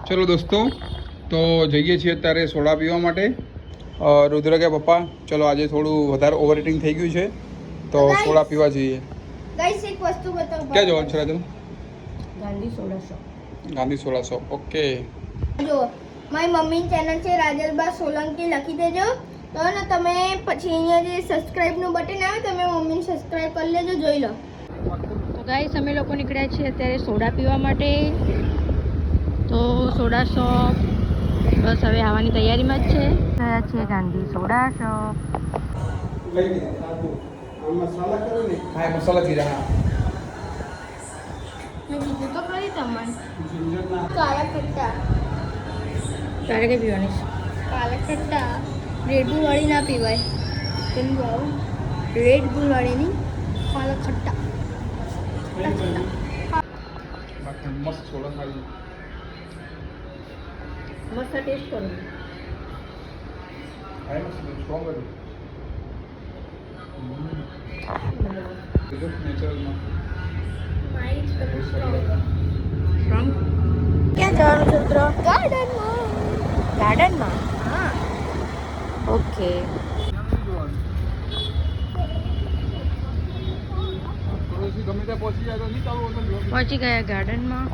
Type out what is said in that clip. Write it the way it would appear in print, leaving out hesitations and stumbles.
ચલો દોસ્તો, તો જઈએ છીએ અત્યારે સોડા પીવા માટે. રુદ્ર કે પપ્પા ચલો આજે થોડું વધારે ઓવર ઇટિંગ થઈ ગયું છે, તો સોડા પીવા જઈએ. ગાઈસ એક વસ્તુ બતાવું. ક્યાં જવાનું છે Rajan? Gandhi soda shop. Gandhi soda shop. Okay. જો મારી મમ્મીની ચેનલ છે રાજલબા સોલંકી, લખી દેજો. તો ને તમે પછી અહીંયા જે સબસ્ક્રાઇબનું બટન આવે તમે મમ્મીને સબસ્ક્રાઇબ કરી લેજો, જોઈ લો. તો ગાઈસ અમે લોકો નીકળ્યા છીએ અત્યારે સોડા પીવા માટે. તો સોડા શોપ બસ હવે આવવાની તૈયારીમાં જ છે. ગયા છીએ ગાંધી સોડા શોપ. મસાલા કરો ને. હા મસાલા જીરા. મેં કીધું તો ખરી તમને. જિંજરના કાળા ખટ્ટા. તારે કઈ પીવાની છે? કાળા ખટ્ટા. રેડ બુલ વાળી ના પીવાય. કેમ ભાવ? રેડ બુલ વાળી નહીં, કાળા ખટ્ટા. બાકી મસ્ત સોડા ખાઈ. મસ્ત ટેસ્ટ કરો. I must be stronger. Natural માં. ક્યાં જવાનું છે મિત્રો? ગાર્ડનમાં. ગાર્ડનમાં? હા. ઓકે. ગમે ત્યાં પહોંચી જાય તો નહીં ચાલુ. પહોંચી ગયા ગાર્ડનમાં.